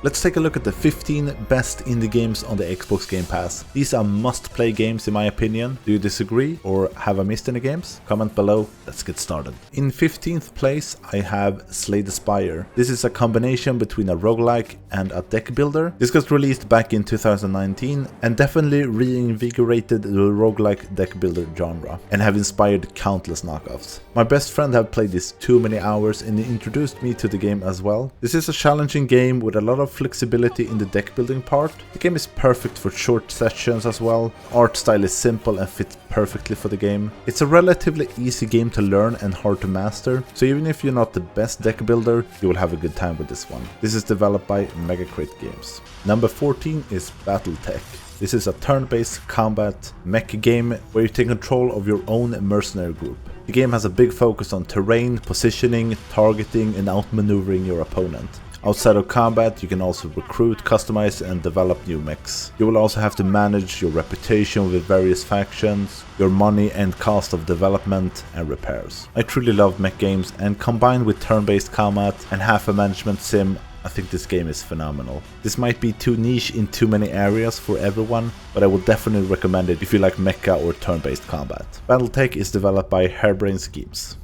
Let's take a look at the 15 best indie games on the Xbox Game Pass. These are must-play games in my opinion. Do you disagree or have I missed any games? Comment below, let's get started. In 15th place I have Slay the Spire. This is a combination between a roguelike and a deck builder. This got released back in 2019 and definitely reinvigorated the roguelike deck builder genre and have inspired countless knockoffs. My best friend have played this too many hours and he introduced me to the game as well. This is a challenging game with a lot of flexibility in the deck building part. The game is perfect for short sessions as well. Art style is simple and fits perfectly for the game. It's a relatively easy game to learn and hard to master, so even if you're not the best deck builder, you will have a good time with this one. This is developed by Megacrit Games. Number 14 is BattleTech. This is a turn-based combat mech game where you take control of your own mercenary group. The game has a big focus on terrain, positioning, targeting and outmaneuvering your opponent. Outside of combat, you can also recruit, customize and develop new mechs. You will also have to manage your reputation with various factions, your money and cost of development and repairs. I truly love mech games, and combined with turn-based combat and half a management sim, I think this game is phenomenal. This might be too niche in too many areas for everyone, but I would definitely recommend it if you like mecha or turn-based combat. BattleTech is developed by Harebrained Schemes.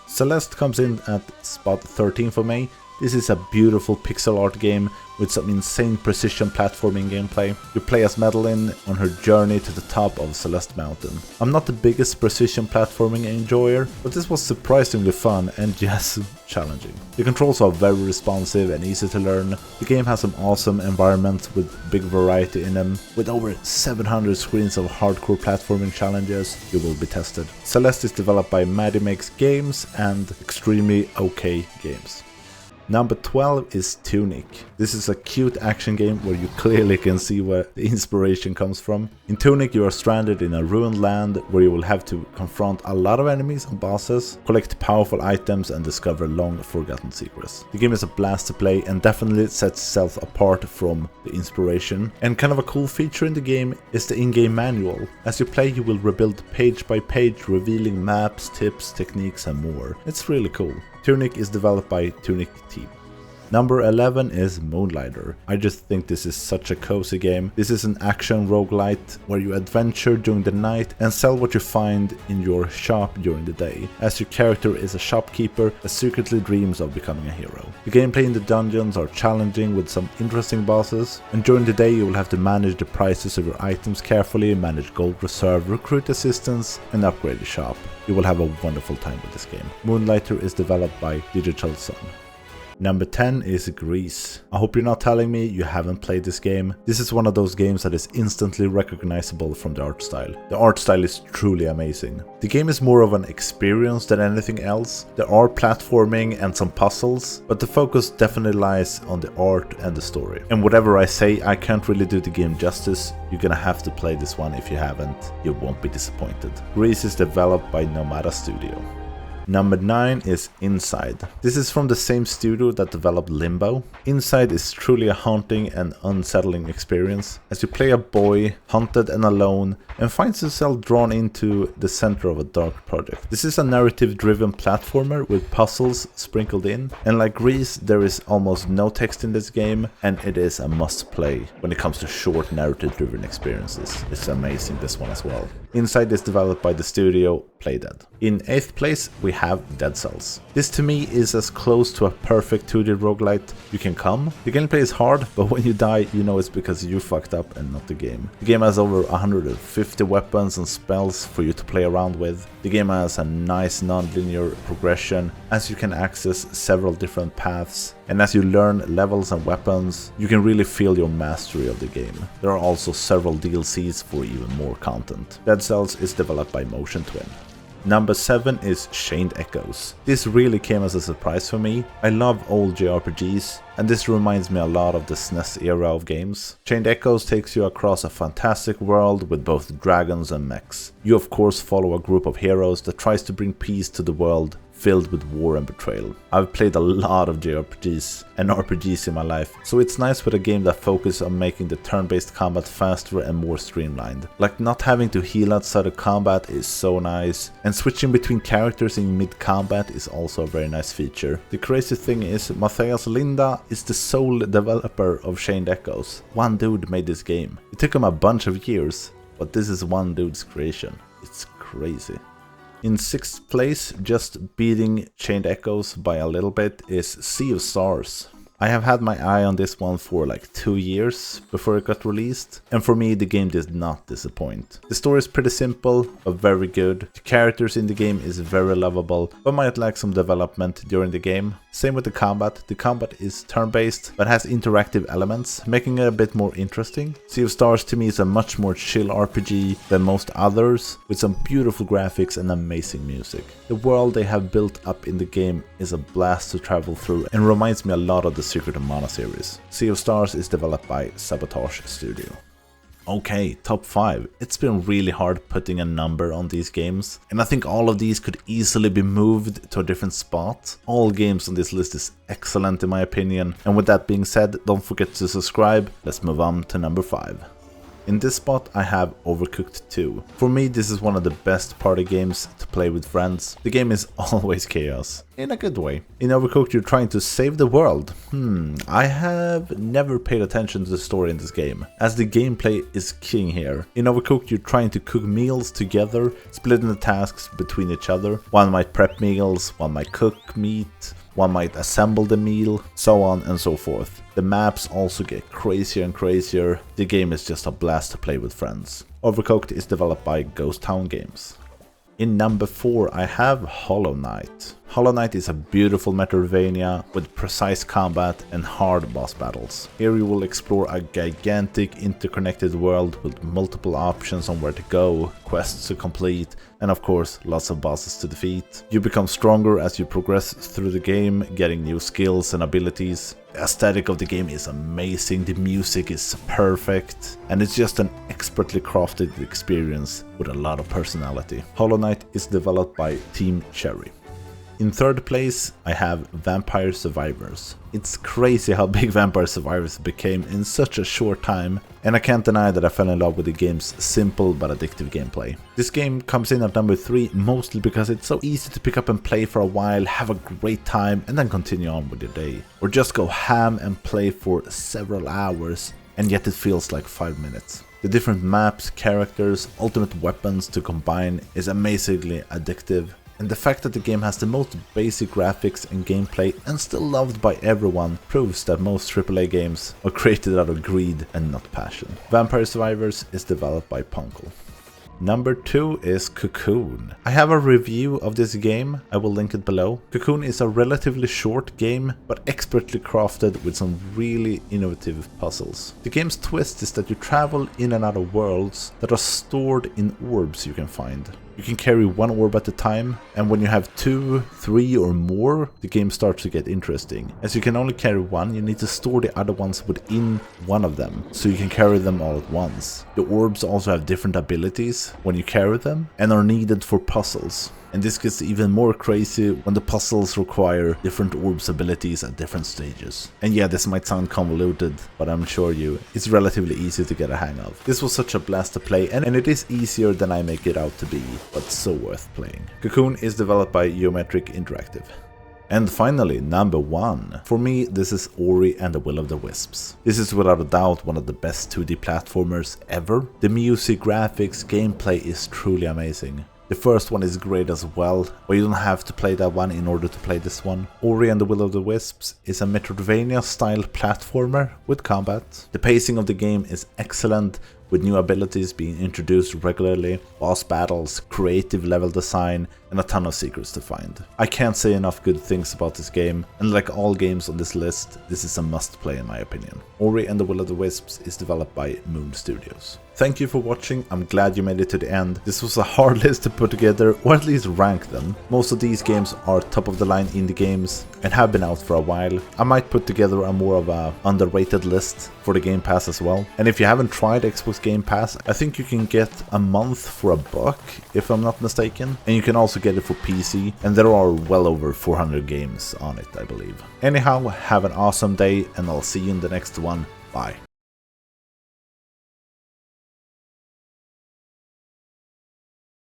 Celeste comes in at spot 13 for me. This is a beautiful pixel art game with some insane precision platforming gameplay. You play as Madeline on her journey to the top of Celeste Mountain. I'm not the biggest precision platforming enjoyer, but this was surprisingly fun and yes, challenging. The controls are very responsive and easy to learn. The game has some awesome environments with big variety in them. With over 700 screens of hardcore platforming challenges, you will be tested. Celeste is developed by Maddie Makes Games and Extremely OK Games. Number 12 is Tunic. This is a cute action game where you clearly can see where the inspiration comes from. In Tunic you are stranded in a ruined land where you will have to confront a lot of enemies and bosses, collect powerful items and discover long forgotten secrets. The game is a blast to play and definitely sets itself apart from the inspiration. And kind of a cool feature in the game is the in-game manual. As you play you will rebuild page by page, revealing maps, tips, techniques and more. It's really cool. Tunic is developed by Tunic Team. Number 11 is Moonlighter. I just think this is such a cozy game. This is an action roguelite where you adventure during the night and sell what you find in your shop during the day, as your character is a shopkeeper that secretly dreams of becoming a hero. The gameplay in the dungeons are challenging with some interesting bosses, and during the day you will have to manage the prices of your items carefully, manage gold reserve, recruit assistants and upgrade the shop. You will have a wonderful time with this game. Moonlighter is developed by Digital Sun. Number 10 is Grease. I hope you're not telling me you haven't played this game. This is one of those games that is instantly recognizable from the art style. The art style is truly amazing. The game is more of an experience than anything else. There are platforming and some puzzles, but the focus definitely lies on the art and the story. And whatever I say, I can't really do the game justice. You're gonna have to play this one if you haven't. You won't be disappointed. Grease is developed by Nomada Studio. Number 9 is Inside. This is from the same studio that developed Limbo. Inside is truly a haunting and unsettling experience as you play a boy, hunted and alone, and finds himself drawn into the center of a dark project. This is a narrative-driven platformer with puzzles sprinkled in, and like Grease, there is almost no text in this game, and it is a must-play when it comes to short narrative-driven experiences. It's amazing, this one as well. Inside is developed by the studio Playdead. In 8th place we have Dead Cells. This to me is as close to a perfect 2D roguelite you can come. The gameplay is hard, but when you die you know it's because you fucked up and not the game. The game has over 150 weapons and spells for you to play around with. The game has a nice non-linear progression as you can access several different paths, and as you learn levels and weapons you can really feel your mastery of the game. There are also several DLCs for even more content. Dead Cells is developed by Motion Twin. Number 7 is Chained Echoes. This really came as a surprise for me. I love old JRPGs, and this reminds me a lot of the SNES era of games. Chained Echoes takes you across a fantastic world with both dragons and mechs. You of course follow a group of heroes that tries to bring peace to the world filled with war and betrayal. I've played a lot of JRPGs and RPGs in my life, so it's nice with a game that focuses on making the turn-based combat faster and more streamlined. Like not having to heal outside of combat is so nice, and switching between characters in mid-combat is also a very nice feature. The crazy thing is, Matthias Linda is the sole developer of Chained Echoes. One dude made this game. It took him a bunch of years, but this is one dude's creation. It's crazy. In 6th place, just beating Chained Echoes by a little bit, is Sea of Stars. I have had my eye on this one for like 2 years before it got released, and for me the game did not disappoint. The story is pretty simple, but very good. The characters in the game is very lovable, but might lack some development during the game. Same with the combat. The combat is turn-based, but has interactive elements, making it a bit more interesting. Sea of Stars to me is a much more chill RPG than most others, with some beautiful graphics and amazing music. The world they have built up in the game is a blast to travel through and reminds me a lot of the Secret of Mana series. Sea of Stars is developed by Sabotage Studio. Okay, top 5. It's been really hard putting a number on these games, and I think all of these could easily be moved to a different spot. All games on this list is excellent in my opinion, and with that being said, don't forget to subscribe. Let's move on to number 5. In this spot I have Overcooked 2. For me this is one of the best party games to play with friends. The game is always chaos, in a good way. In Overcooked you're trying to save the world. I have never paid attention to the story in this game, as the gameplay is king here. In Overcooked you're trying to cook meals together, splitting the tasks between each other. One might prep meals, one might cook meat, one might assemble the meal, so on and so forth. The maps also get crazier and crazier. The game is just a blast to play with friends. Overcooked is developed by Ghost Town Games. In number 4 I have Hollow Knight. Hollow Knight is a beautiful Metroidvania with precise combat and hard boss battles. Here you will explore a gigantic interconnected world with multiple options on where to go, quests to complete, and of course lots of bosses to defeat. You become stronger as you progress through the game, getting new skills and abilities. The aesthetic of the game is amazing, the music is perfect, and it's just an expertly crafted experience with a lot of personality. Hollow Knight is developed by Team Cherry. In 3rd place I have Vampire Survivors. It's crazy how big Vampire Survivors became in such a short time, and I can't deny that I fell in love with the game's simple but addictive gameplay. This game comes in at number 3 mostly because it's so easy to pick up and play for a while, have a great time and then continue on with your day. Or just go ham and play for several hours and yet it feels like 5 minutes. The different maps, characters, ultimate weapons to combine is amazingly addictive. And the fact that the game has the most basic graphics and gameplay and still loved by everyone proves that most AAA games are created out of greed and not passion. Vampire Survivors is developed by Ponkel. Number 2 is Cocoon. I have a review of this game, I will link it below. Cocoon is a relatively short game, but expertly crafted with some really innovative puzzles. The game's twist is that you travel in and out of worlds that are stored in orbs you can find. You can carry one orb at a time, and when you have 2, 3 or more, the game starts to get interesting. As you can only carry one, you need to store the other ones within one of them, so you can carry them all at once. The orbs also have different abilities when you carry them, and are needed for puzzles. And this gets even more crazy when the puzzles require different orbs abilities at different stages. And yeah, this might sound convoluted, but I'm sure it's relatively easy to get a hang of. This was such a blast to play, and it is easier than I make it out to be, but so worth playing. Cocoon is developed by Geometric Interactive. And finally, number 1. For me, this is Ori and the Will of the Wisps. This is without a doubt one of the best 2D platformers ever. The music, graphics, gameplay is truly amazing. The first one is great as well, but you don't have to play that one in order to play this one. Ori and the Will of the Wisps is a Metroidvania style platformer with combat. The pacing of the game is excellent, with new abilities being introduced regularly, boss battles, creative level design, and a ton of secrets to find. I can't say enough good things about this game, and like all games on this list, this is a must play in my opinion. Ori and the Will of the Wisps is developed by Moon Studios. Thank you for watching, I'm glad you made it to the end. This was a hard list to put together, or at least rank them. Most of these games are top of the line indie games and have been out for a while. I might put together a more of a underrated list for the Game Pass as well. And if you haven't tried Xbox Xbox Game Pass, I think you can get a month for $1, if I'm not mistaken. And you can also get it for PC, and there are well over 400 games on it, I believe. Anyhow, have an awesome day, and I'll see you in the next one. Bye.